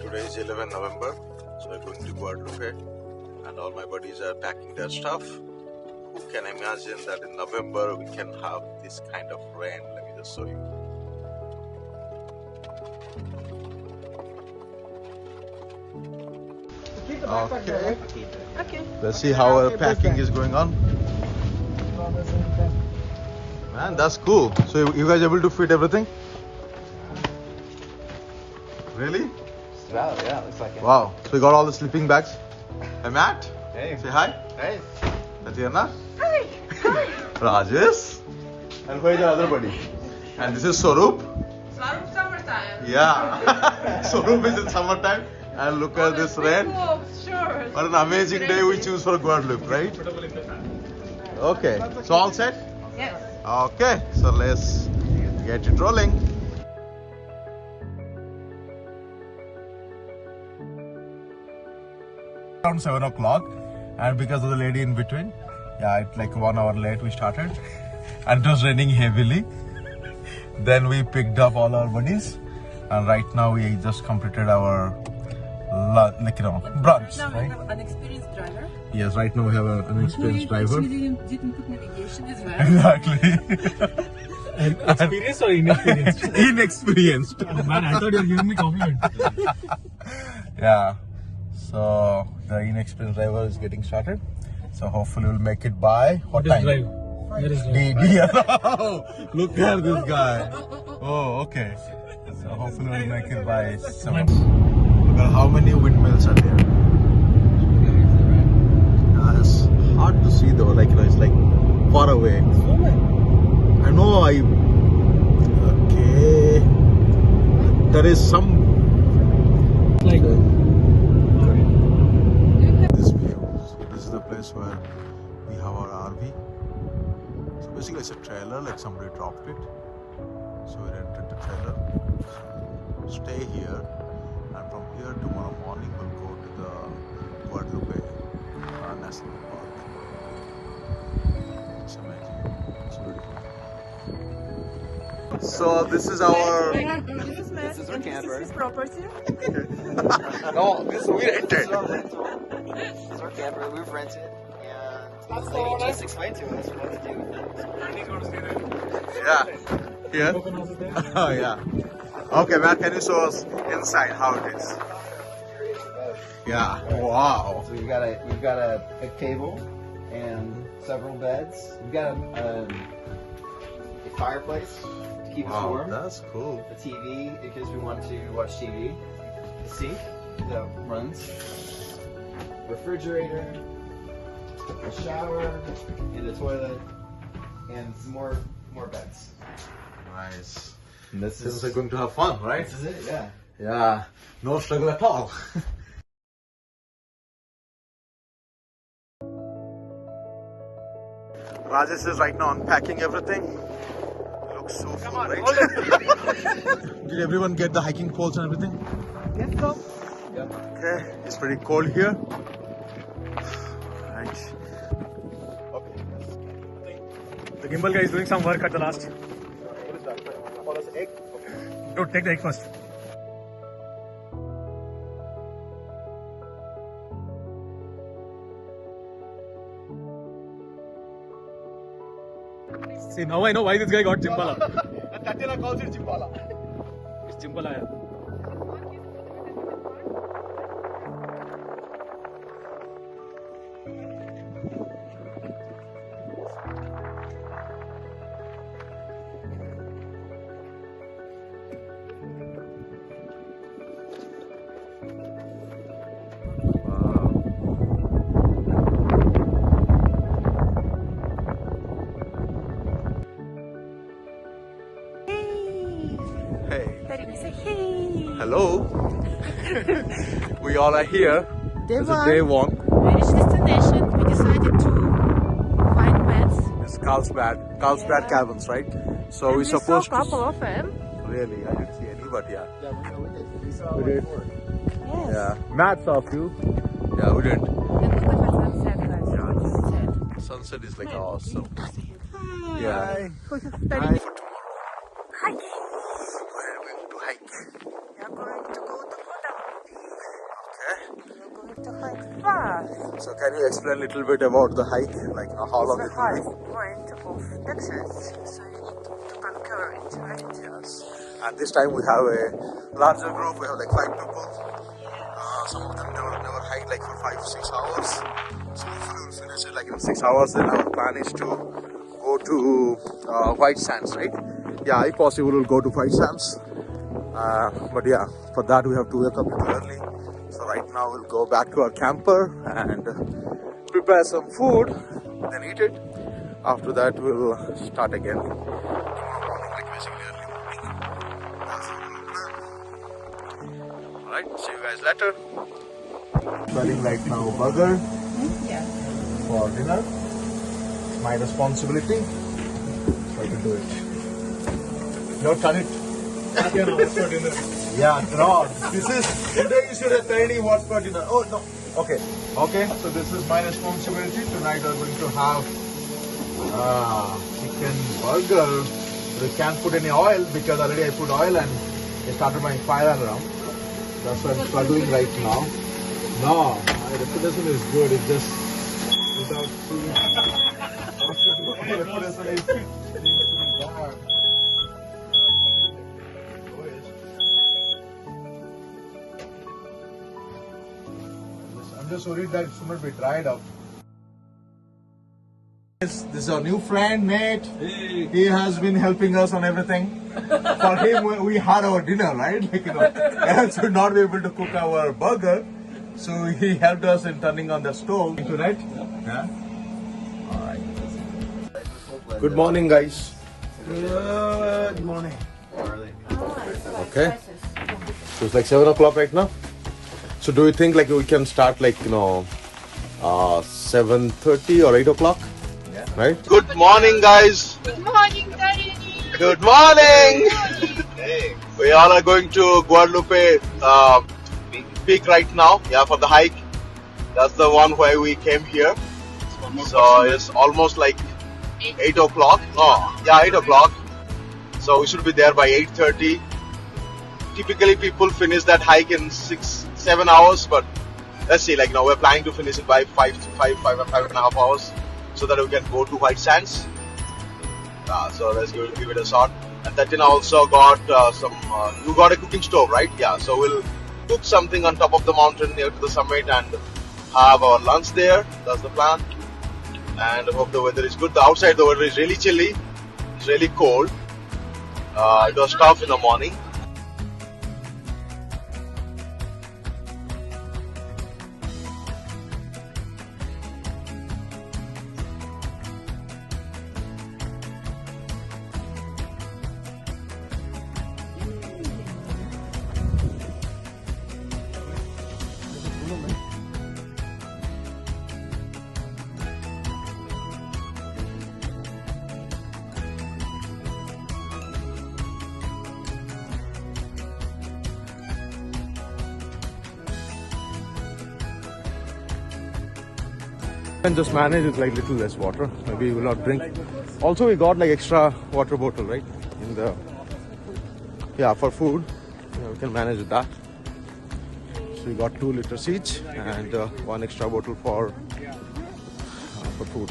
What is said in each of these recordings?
Today is 11 November, so we're going to Guadalupe and all my buddies are packing their stuff. Who can imagine that in November we can have this kind of rain? Let me just show you. Okay. Okay. Let's see how our packing is going on. Man, that's cool. So you guys able to fit everything? Really? Wow, yeah, looks like it. Wow. So we got all the sleeping bags. Hey Matt. Hey. Say hi. Hey. Tatiana. Hi. Hi. Rajesh. And where is the other buddy? And this is Swaroop. Swaroop summertime. Yeah. Swaroop is in summertime. And look at this rain. Sure. What an amazing day we choose for Guadalupe, right? Okay. So all set? Yes. Okay. So let's get it rolling. Around 7 o'clock, and because of the lady in between, yeah, it's like 1 hour late we started, and it was raining heavily. Then we picked up all our buddies, and right now we just completed our brunch, Now right? we have an experienced driver. Yes, right now we have an experienced driver. Actually didn't put navigation as well. Exactly. And experienced or inexperienced? Inexperienced. Man, I thought you were giving me compliment. Yeah. So the inexperienced driver is getting started. So hopefully we'll make it by what time? Drive. Where is drive? Look at this guy. Oh, okay. So hopefully we'll make it by 7. Look at how many windmills are there. It's hard to see though. Like it's like far away. I know. Okay. There is some. Like. This view. So this is the place where we have our RV. So basically it's a trailer, like somebody dropped it. So we rented the trailer. So stay here, and from here tomorrow morning we'll go to the Guadalupe National Park. It's amazing. It's beautiful. So this is our This is our camper. This is property. no, this we rented. This is our camper. We've rented, and they just explained to us what to do with it. Yeah. Here? Oh yeah. Okay, Matt, can you show us inside how it is? Yeah. Wow. So we've got a table and several beds. We've got a fireplace to keep us warm. That's cool. The TV because we want to watch TV. The sink that runs. Refrigerator. A shower and a toilet and some more beds. Nice. And this Since we're going to have fun, right? This is it, yeah. Yeah. No struggle at all. Rajesh is right now unpacking everything. It looks so full, right? Did everyone get the hiking poles and everything? Yes, so. Yeah. Okay, it's pretty cold here. Right. The gimbal guy is doing some work at the last. What is that? What is egg? Okay. No, take the egg first. See, now I know why this guy got Jimbala. And Tatiana calls it Jimbala. It's Jimbala. Yeah. Hello. We all are here. It's day one. We reached destination. We decided to find beds. It's Carlsbad Caverns, right? So And we're we saw a supposed couple to. of them. Really, I didn't see any, but yeah. Yeah, we did. We saw We did. Yes. Yeah. Matt saw a few. Yeah, we didn't. And look at the sunset, guys. Yeah. Sunset. Sunset is like awesome. Hi. Yeah. For Hi. studying. Hiking. We're going to hike. We are going to go to So can you explain a little bit about the hike? Like how long It's it the high will point of Texas, so you need to conquer it, right? be? Yes. And this time we have a larger group. We have like 5 people. Some of them never hike like for 5-6 hours. So hopefully we'll finish it like in 6 hours. Then our plan is to go to White Sands, right? Yeah, if possible, we'll go to White Sands. But yeah, for that we have to wake up a little early. So right now we'll go back to our camper and prepare some food, then eat it. After that we'll start again tomorrow morning, like basically early morning. That's the plan. Alright, see you guys later. Preparing right now burger for dinner. It's my responsibility, so I can do it. No, turn it. Yeah, no. This is today. You should have told me what's for dinner. Oh no. Okay. So this is my responsibility. Tonight we're going to have chicken burger. We can't put any oil because already I put oil and I started my fire alarm. That's what I'm doing right now. No, my reputation is good. It's just without food. My reputation is bad. I'm just worried that it should not be dried up. This is our new friend, Nate. Hey. He has been helping us on everything. For him, we had our dinner, right? Like, else would not be able to cook our burger. So he helped us in turning on the stove. Tonight? Yeah. All right. Good morning, guys. Good morning. Okay. So it's like 7 o'clock right now. So do you think like we can start like 7:30 or 8 o'clock? Yeah. Right. Good morning, guys. Good morning, Daddy. Good morning. Hey. We all are going to Guadalupe Peak right now. Yeah, for the hike. That's the one where we came here. So it's almost like 8 o'clock. Oh, yeah, 8 o'clock. So we should be there by 8:30. Typically, people finish that hike in 6-7 hours, but let's see. Like we're planning to finish it by 5.5 hours, so that we can go to White Sands. So let's give it a shot. And Tatina also got you got a cooking stove, right? Yeah. So we'll cook something on top of the mountain near to the summit and have our lunch there. That's the plan. And I hope the weather is good. The outside the weather is really chilly. It's really cold. It was tough in the morning. And just manage with like little less water. Maybe we will not drink. Also, we got like extra water bottle, right? In the for food. Yeah, we can manage with that. So we got 2 liters each and 1 extra bottle for food.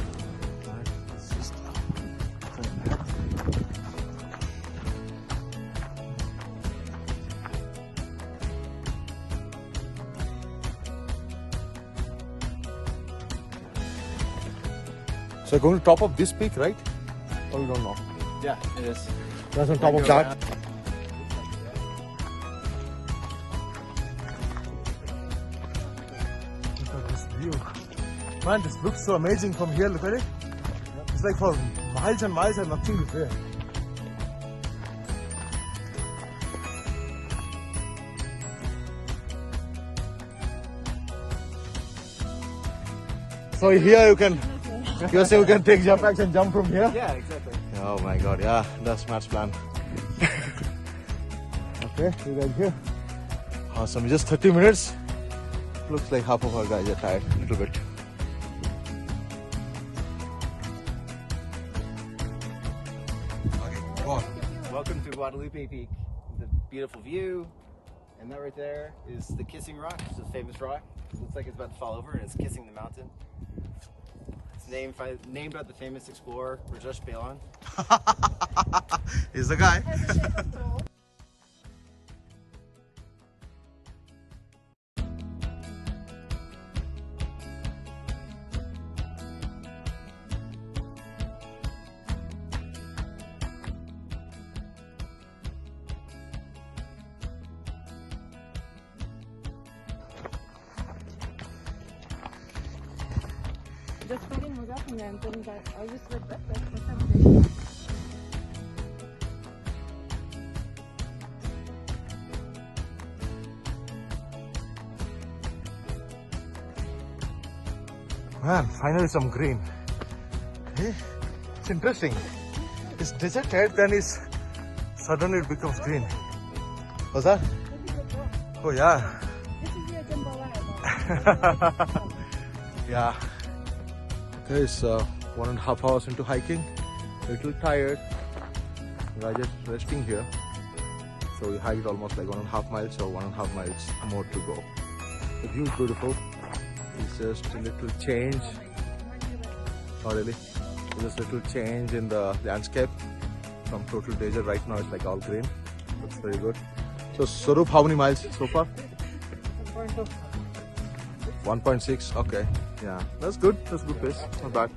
So going to top of this peak, right? Or we don't know? Yeah, it is. That's on top of that. Look at this view. Man, this looks so amazing from here. Look at it. It's like for miles and miles and nothing is there. So here you can. You say we can take jump packs and jump from here? Yeah, exactly. Oh my god, yeah, that's Matt's plan. Okay, you guys here. Awesome, just 30 minutes. Looks like half of our guys are tired, a little bit. Okay, go on. Welcome to Guadalupe Peak. The beautiful view And that right there is the Kissing Rock. It's a famous rock. It looks like it's about to fall over, and it's kissing the mountain. It's named by the famous explorer Rajesh Balan. He's the guy. Господин ужасный, наверное, да. А здесь вот так, на самом деле. Man, finally some green. Hey, it's interesting. It's deserted, then suddenly it becomes green. What's that? Oh yeah. This is your jambalaya. Yeah. Okay, it's 1.5 hours into hiking. A little tired. We are just resting here. So we hiked almost like 1.5 miles, so 1.5 miles more to go. The view is beautiful. It's just a little change. Not really. It's just a little change in the landscape from total desert. Right now it's like all green. Looks very good. So Swaroop, how many miles so far? 1.6. Okay. Yeah, that's good. That's a good pace. Not bad.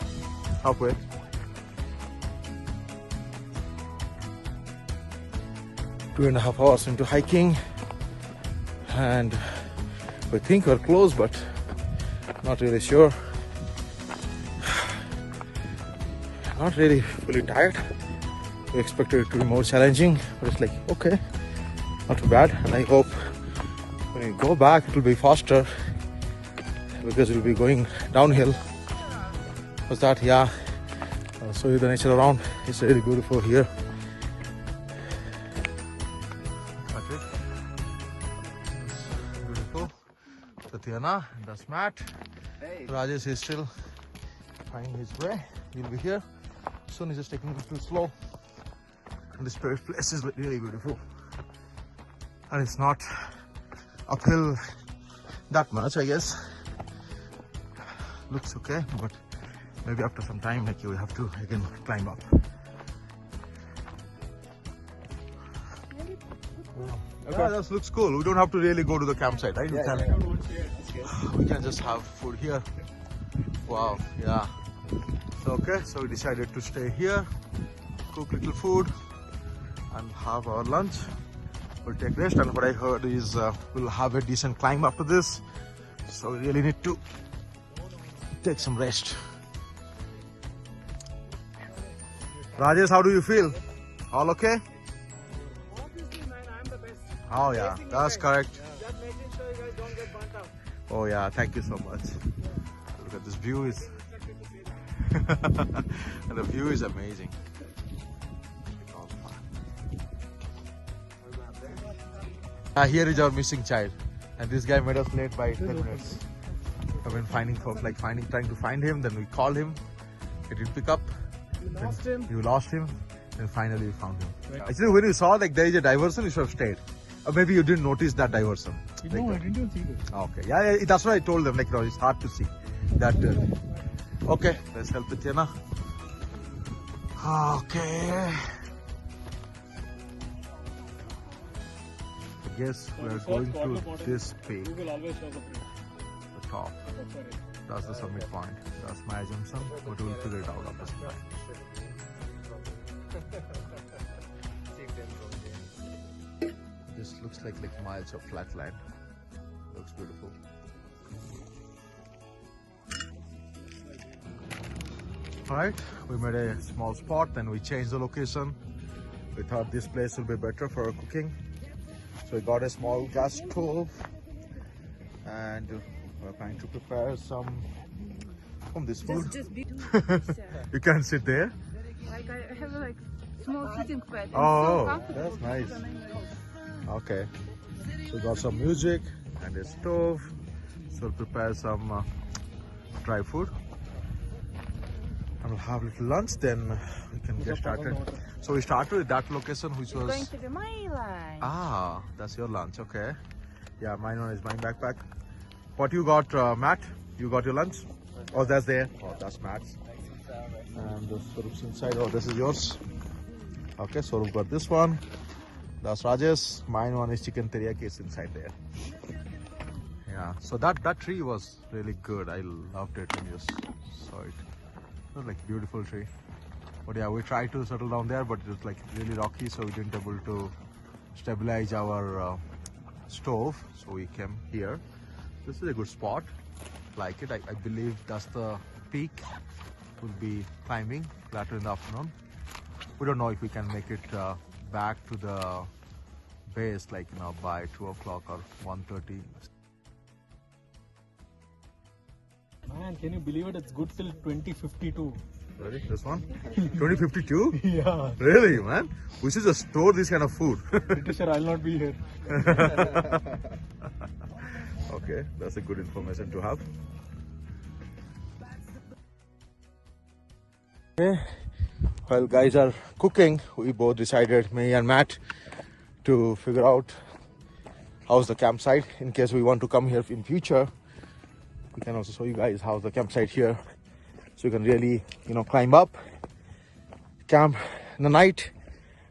Halfway. Two and a half hours into hiking, and we think we're close, but not really sure. Not really fully tired. We expected it to be more challenging, but it's like okay, not too bad. And I hope when we go back, it will be faster because we'll be going downhill. What's that? Yeah, I'll show you the nature around. It's really beautiful here. Beautiful. Tatiana, and that's Matt. Hey. Rajesh is still finding his way. He'll be here soon. He's just taking it too slow. And this place is really beautiful. And it's not uphill that much, I guess. Looks okay, but maybe after some time, like you will have to again climb up. Okay, that looks cool. We don't have to really go to the campsite, right? We can just have food here. Wow, yeah. So okay, so we decided to stay here, cook little food, and have our lunch. We'll take rest, and what I heard is we'll have a decent climb after this. So we really need to take some rest. Rajesh, how do you feel? All okay? Obviously, man, I'm the best. Oh yeah, that's correct. Just making sure you guys don't get burnt out. Oh yeah, thank you so much. Look at this view is and the view is amazing. Here is our missing child, and this guy made us late by 10 minutes. I've been trying to find him. Then we called him. He didn't pick up. You lost him. And finally we found him. Right. Actually, when you saw like there is a diversion, you should have stayed. Or maybe you didn't notice that diversion. No, I didn't see this. Okay, yeah, that's what I told them. Like, you know, it's hard to see that. Okay, let's help Tatiana. Okay. I guess we are going to this peak, Google always shows up. the top. That's the summit point. That's my assumption, but we'll figure it out after some time. This looks like miles of flat land. Looks beautiful. Alright, we made a small spot, then we changed the location. We thought this place will be better for cooking. So we got a small gas stove, and we're trying to prepare some from this food. Just be You can sit there. like I have like small sitting pad. It's Oh, so comfortable. that's nice. Okay, so we got some music and a stove. So we'll prepare some dry food. And we'll have a little lunch, then we can get started. So we started with that location, which was... Going to be my line. Ah, that's your lunch, okay. Yeah, mine one is my backpack. What you got, Matt? You got your lunch? Oh, that's there. Oh, that's Matt's. And the Swarup's inside. Oh, this is yours. Okay, Swarup got this one. That's Rajesh. Mine one is chicken teriyaki. It's inside there. Yeah, so that tree was really good. I loved it when you saw it. It was like a beautiful tree. But yeah, we tried to settle down there, but it was like really rocky, so we didn't able to stabilize our stove. So we came here. This is a good spot. Like it. I believe that's the peak. We'll be climbing later in the afternoon. We don't know if we can make it back to the base, like by 2 o'clock or 1:30. Man, can you believe it? It's good till 2052. Really? This one? 2052? Yeah. Really, man? We should just store this kind of food. Britisher, I'll not be here. Okay, that's a good information to have. Okay, while guys are cooking, we both decided, me and Matt, to figure out how's the campsite in case we want to come here in future. We can also show you guys how's the campsite here, so you can really, climb up, camp in the night.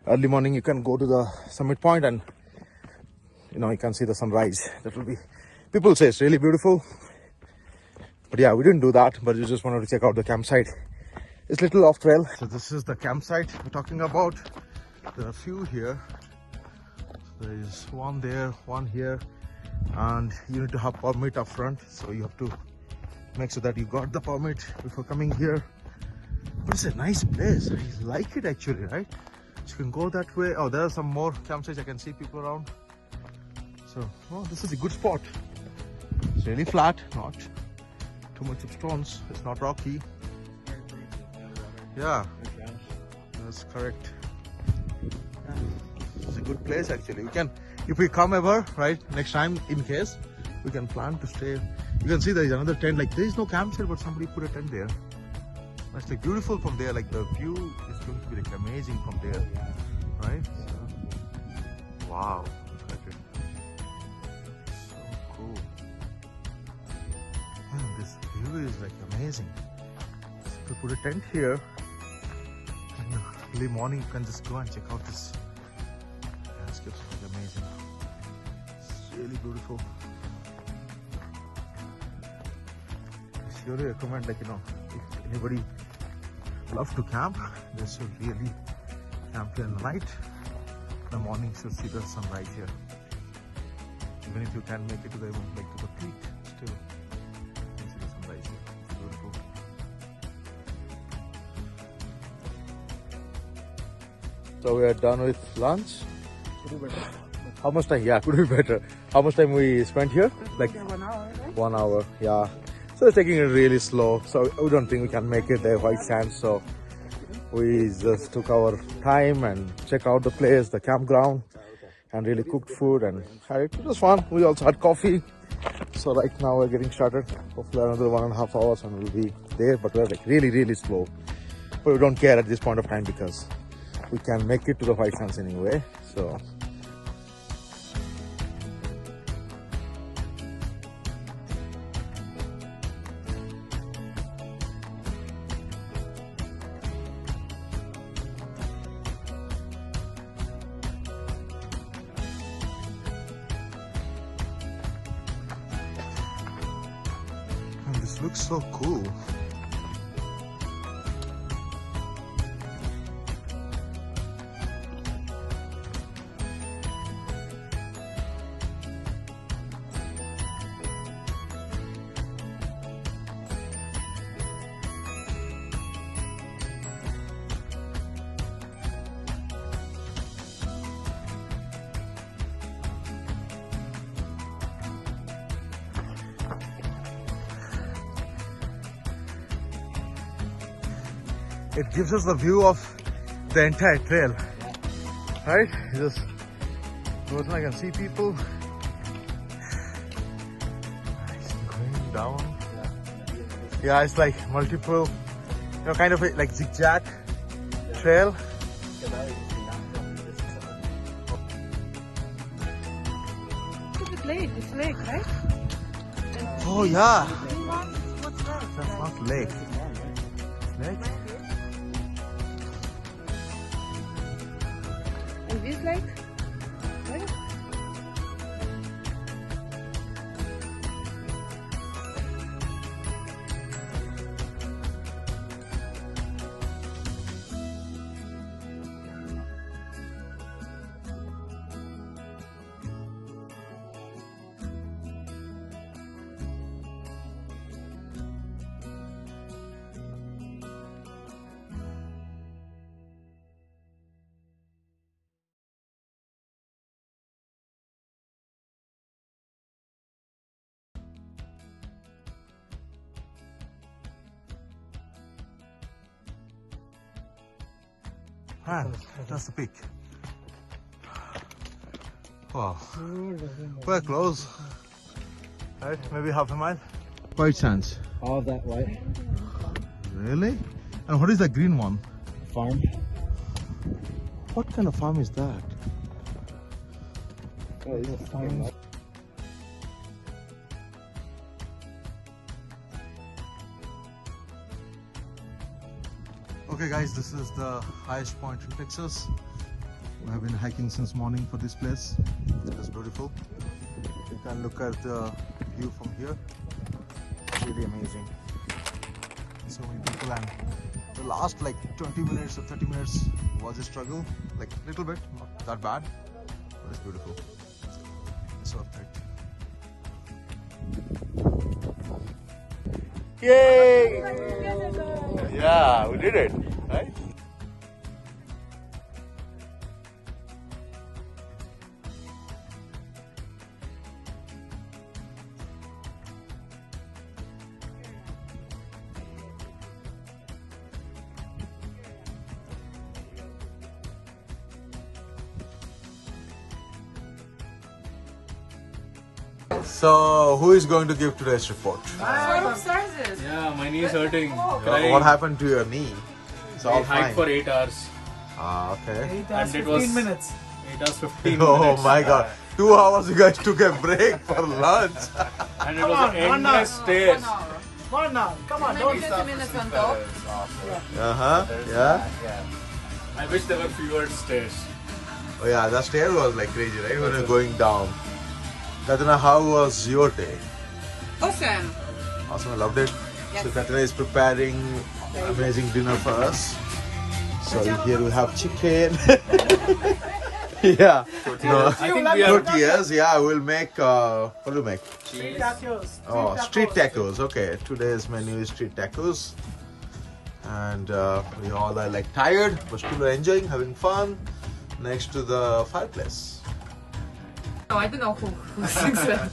Early morning, you can go to the summit point and you can see the sunrise. That will be, people say it's really beautiful, but yeah, we didn't do that. But we just wanted to check out the campsite. It's a little off trail. So this is the campsite we're talking about. There are a few here. So there is one there, one here, and you need to have permit up front. So you have to make sure that you got the permit before coming here. But it's a nice place. I like it actually, right? So you can go that way. Oh, there are some more campsites. I can see people around. So, oh, this is a good spot. It's really flat, not too much of stones. It's not rocky. Yeah, that's correct. Yeah. It's a good place actually. We can, if we come ever, right, next time in case, we can plan to stay. You can see there is another tent. Like there is no campsite, but somebody put a tent there. It's like beautiful from there. Like the view is going to be like amazing from there, right? So, wow, look at it. So cool. Man, this view is like amazing. So put a tent here. Early morning, you can just go and check out this landscape. It's like amazing. It's really beautiful. I surely recommend, like, if anybody loves to camp, they should really camp here in the night. In the morning, you should see the sunrise here. Even if you can't make it to the peak, still you can see the sunrise here. It's beautiful. So we are done with lunch. Could be better. How much time? Yeah, could be better. How much time we spent here? Like 1 hour, right? 1 hour. Yeah. So it's taking it really slow. So we don't think we can make it there, white sand. So we just took our time and checked out the place, the campground, and really cooked food and had it. It was fun. We also had coffee. So right now we're getting started. Hopefully another 1.5 hours and we'll be there. But we're like really, really slow. But we don't care at this point of time because we can make it to the white sands anyway. So this looks so cool. It gives us the view of the entire trail, right? You just goes and I can see people. It's going down. Yeah, it's like multiple, kind of like zigzag trail. Look at lake. It's lake, right? Oh yeah. What's that? That's not lake. Lake? And this lake? Right? Man, that's the peak. Wow. We're close. Right? Maybe half a mile. White sands. All of that white Really? And what is the green one? farm. What kind of farm is that? Oh, this is farm. Okay guys, this is the highest point in Texas. We have been hiking since morning for this place. It's beautiful. You can look at the view from here. It's really amazing. So many people, and the last like 20 minutes or 30 minutes was a struggle. Like a little bit, not that bad, but it's beautiful. It's worth it. Yay! Yeah, we did it, right? So, who is going to give today's report? What sizes? Yeah, my knee is hurting. What happened to your knee? It's all I hiked fine. for 8 hours. Ah, okay. And it was 15 15 Oh minutes. my god. 2 hours you guys took a break for lunch. And it was an endless stairs. 1 hour. Come on, don't 20 minutes on top. Uh-huh. Yeah. I wish there were fewer stairs. Oh yeah, the stair was like crazy, right? When you're going down. Katrina, how was your day? Awesome. Awesome, I loved it. Yes. So Katrina is preparing amazing dinner for us. So here we have chicken. Yeah. No, I think we are tortillas. Yeah, we'll make. What do we make? cheese. Oh, street tacos. Okay, today's menu is street tacos. And we all are like tired, but still enjoying, having fun next to the fireplace. Oh, I don't know who thinks that.